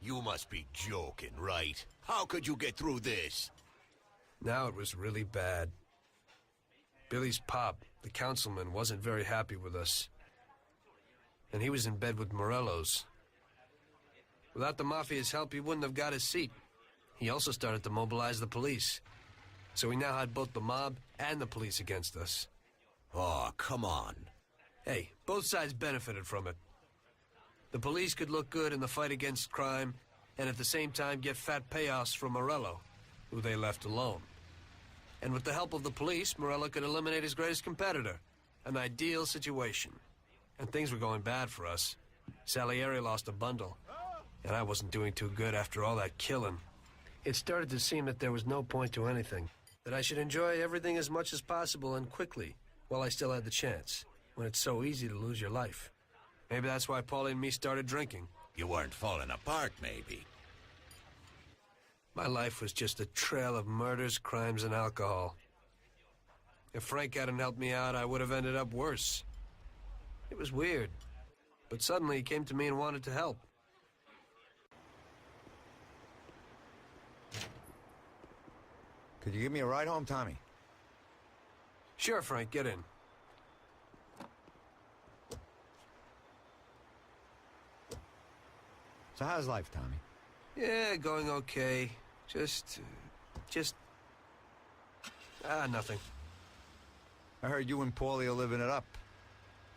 You must be joking, right? How could you get through this? Now it was really bad. Billy's pop, the councilman, wasn't very happy with us. And he was in bed with Morello's. Without the Mafia's help, he wouldn't have got his seat. He also started to mobilize the police. So we now had both the mob and the police against us. Oh, come on. Hey, both sides benefited from it. The police could look good in the fight against crime, and at the same time get fat payoffs from Morello, who they left alone. And with the help of the police, Morello could eliminate his greatest competitor. An ideal situation. And things were going bad for us. Salieri lost a bundle, and I wasn't doing too good after all that killing. It started to seem that there was no point to anything, that I should enjoy everything as much as possible and quickly, while I still had the chance, when it's so easy to lose your life. Maybe that's why Paulie and me started drinking. You weren't falling apart, maybe. My life was just a trail of murders, crimes, and alcohol. If Frank hadn't helped me out, I would have ended up worse. It was weird, but suddenly he came to me and wanted to help. Could you give me a ride home, Tommy? Sure, Frank, get in. So how's life, Tommy? Yeah, going okay. Nothing. I heard you and Paulie are living it up.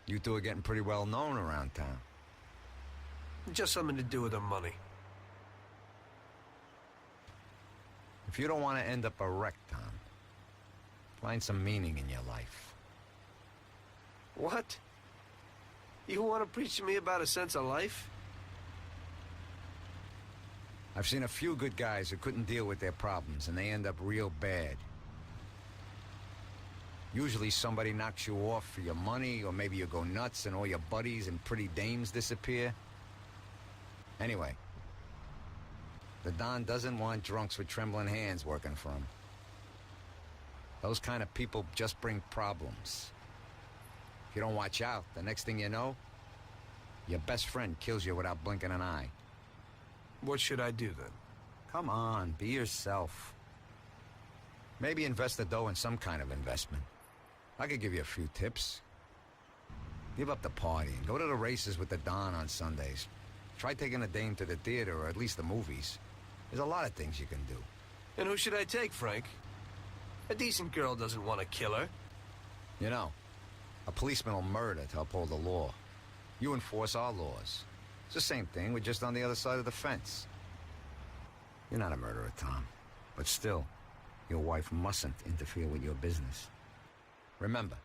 You two are getting pretty well known around town. Just something to do with the money. If you don't want to end up a wreck, Tom, find some meaning in your life. What? You want to preach to me about a sense of life? I've seen a few good guys who couldn't deal with their problems, and they end up real bad. Usually somebody knocks you off for your money, or maybe you go nuts and all your buddies and pretty dames disappear. Anyway, the Don doesn't want drunks with trembling hands working for him. Those kind of people just bring problems. If you don't watch out, the next thing you know, your best friend kills you without blinking an eye. What should I do then? Come on, be yourself. Maybe invest the dough in some kind of investment. I could give you a few tips. Give up the partying. Go to the races with the Don on Sundays. Try taking a dame to the theater, or at least the movies. There's a lot of things you can do. And who should I take, Frank? A decent girl doesn't want to kill her. You know, a policeman will murder to uphold the law. You enforce our laws. It's the same thing, we're just on the other side of the fence. You're not a murderer, Tom. But still, your wife mustn't interfere with your business. Remember,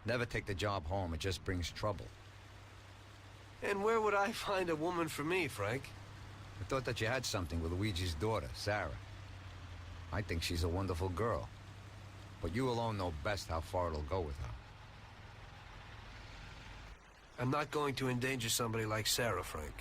never take the job home, it just brings trouble. And where would I find a woman for me, Frank? I thought that you had something with Luigi's daughter, Sarah. I think she's a wonderful girl. But you alone know best how far it'll go with her. I'm not going to endanger somebody like Sarah, Frank.